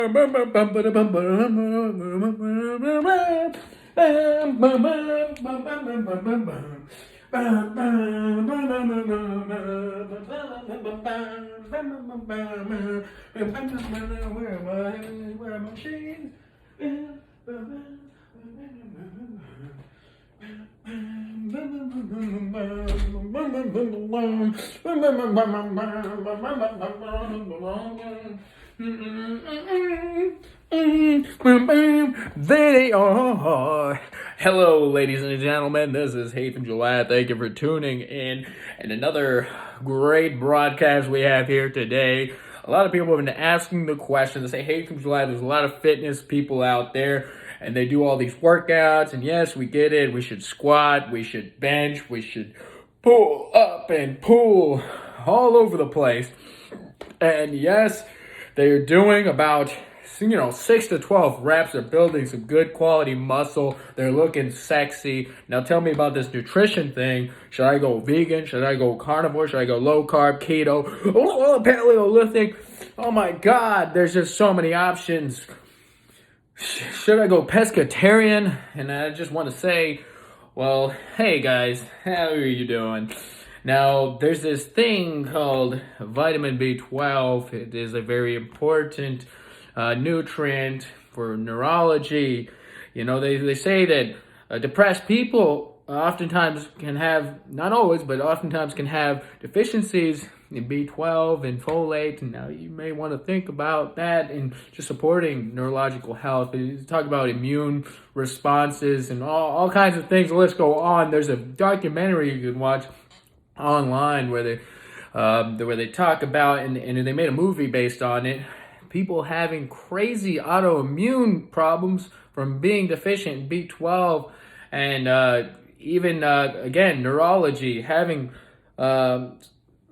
Where are my machines? There they are. Hello, ladies and gentlemen. This is Haithem Jallad. Thank you for tuning in. And another great broadcast we have here today. A lot of people have been asking the question. They say, Haithem Jallad, there's a lot of fitness people out there, and they do all these workouts. And yes, we get it. We should squat. We should bench. We should pull up and pull all over the place. And yes, they're doing about 6 to 12 reps. They're building some good quality muscle. They're looking sexy. Now tell me about this nutrition thing. Should I go vegan? Should I go carnivore? Should I go low carb, keto, paleolithic? Oh my God, there's just so many options. Should I go pescatarian? And I just want to say, well, hey guys, how are you doing? Now, there's this thing called vitamin B12. It is a very important nutrient for neurology. They say that depressed people oftentimes can have, not always, but oftentimes can have deficiencies in B12 and folate. And now you may want to think about that in just supporting neurological health. You talk about immune responses and all kinds of things. The list go on. There's a documentary you can watch online where they talk about, and they made a movie based on it, people having crazy autoimmune problems from being deficient in B12, and even again, neurology, having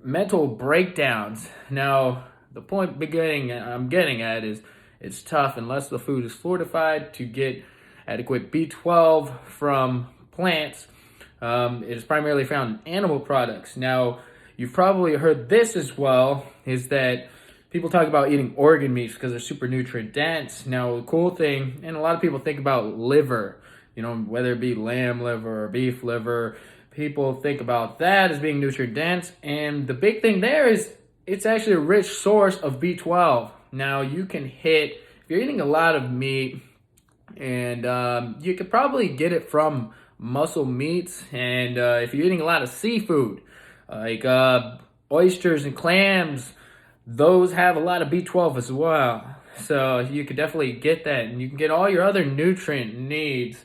mental breakdowns. Now, the point I'm getting at is it's tough unless the food is fortified to get adequate B12 from plants. It is primarily found in animal products. Now, you've probably heard this as well, is that people talk about eating organ meats because they're super nutrient dense. Now, the cool thing, and a lot of people think about liver, whether it be lamb liver or beef liver, people think about that as being nutrient dense. And the big thing there is it's actually a rich source of B12. Now, you can hit, if you're eating a lot of meat, and you could probably get it from muscle meats, and if you're eating a lot of seafood, like oysters and clams, those have a lot of B12 as well. So you could definitely get that, and you can get all your other nutrient needs.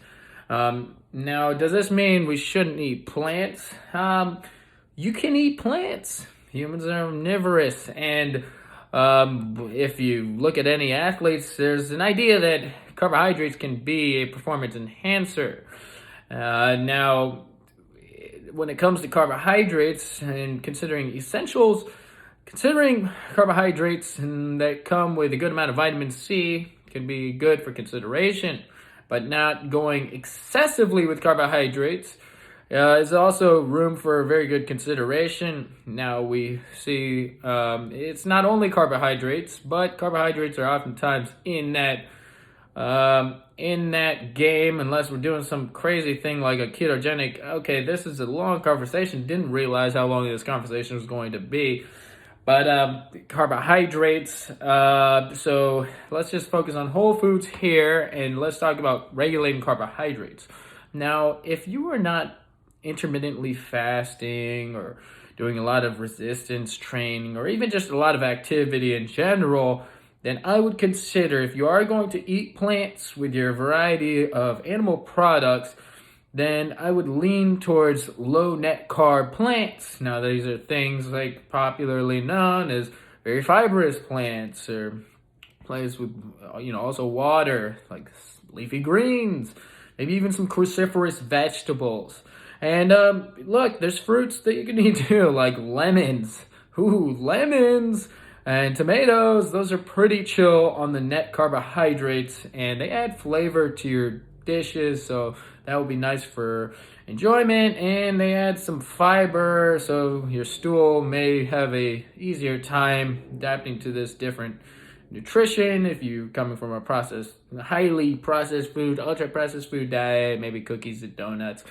Now, does this mean we shouldn't eat plants? You can eat plants. Humans are omnivorous, and if you look at any athletes, there's an idea that carbohydrates can be a performance enhancer. Now, when it comes to carbohydrates and considering essentials, considering carbohydrates and that come with a good amount of vitamin C can be good for consideration, but not going excessively with carbohydrates is also room for very good consideration. Now we see it's not only carbohydrates, but carbohydrates are oftentimes in that game, unless we're doing some crazy thing like a ketogenic. Okay, this is a long conversation. Didn't realize how long this conversation was going to be. But carbohydrates, so let's just focus on whole foods here, and let's talk about regulating carbohydrates. Now, if you are not intermittently fasting or doing a lot of resistance training or even just a lot of activity in general, then I would consider, if you are going to eat plants with your variety of animal products, then I would lean towards low net carb plants. Now, these are things like popularly known as very fibrous plants, or plants with, also water, like leafy greens, maybe even some cruciferous vegetables. And look, there's fruits that you can eat too, like lemons. Ooh, lemons! And tomatoes, those are pretty chill on the net carbohydrates, and they add flavor to your dishes, so that would be nice for enjoyment. And they add some fiber, so your stool may have a easier time adapting to this different nutrition. If you're coming from a highly processed food, ultra processed food diet, maybe cookies and donuts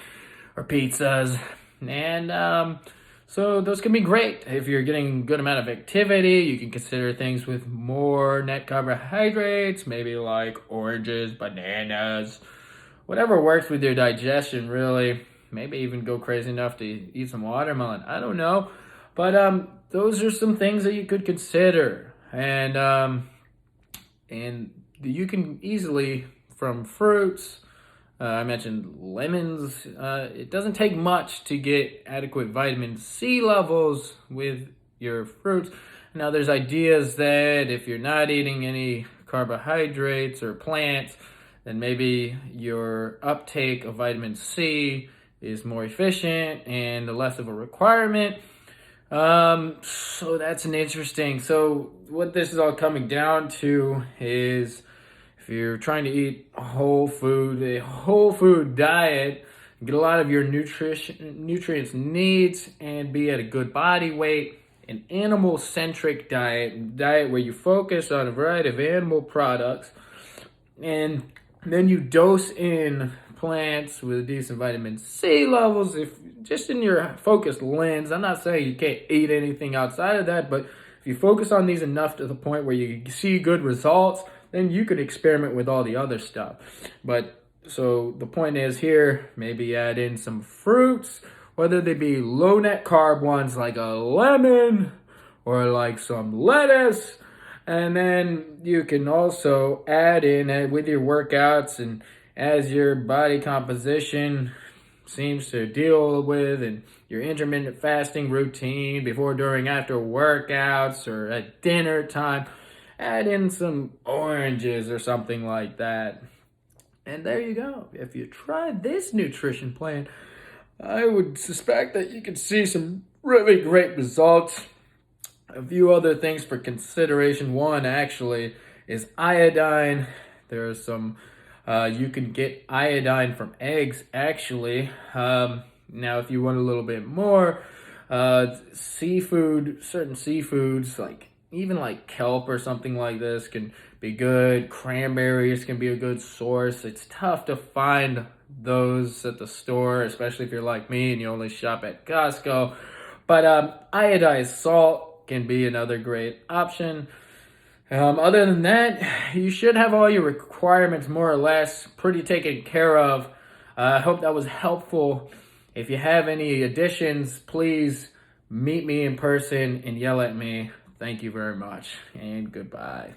or pizzas. And so those can be great. If you're getting a good amount of activity, you can consider things with more net carbohydrates, maybe like oranges, bananas, whatever works with your digestion, really. Maybe even go crazy enough to eat some watermelon. I don't know. But those are some things that you could consider. And you can easily, from fruits, I mentioned lemons. It doesn't take much to get adequate vitamin C levels with your fruits. Now, there's ideas that if you're not eating any carbohydrates or plants, then maybe your uptake of vitamin C is more efficient and less of a requirement. So that's an interesting. So what this is all coming down to is if you're trying to eat a whole food diet, get a lot of your nutrients needs and be at a good body weight, an animal-centric diet where you focus on a variety of animal products, and then you dose in plants with decent vitamin C levels. If just in your focused lens, I'm not saying you can't eat anything outside of that, but if you focus on these enough to the point where you see good results, then you could experiment with all the other stuff. But so the point is here, maybe add in some fruits, whether they be low net carb ones like a lemon or like some lettuce. And then you can also add in with your workouts and as your body composition seems to deal with and your intermittent fasting routine before, during, after workouts or at dinner time, add in some oranges or something like that. And there you go. If you try this nutrition plan, I would suspect that you could see some really great results. A few other things for consideration. One actually is iodine. There are some, you can get iodine from eggs actually. Now if you want a little bit more, certain seafoods even like kelp or something like this can be good. Cranberries can be a good source. It's tough to find those at the store, especially if you're like me and you only shop at Costco. But iodized salt can be another great option. Other than that, you should have all your requirements more or less pretty taken care of. I hope that was helpful. If you have any additions, please meet me in person and yell at me. Thank you very much, and goodbye.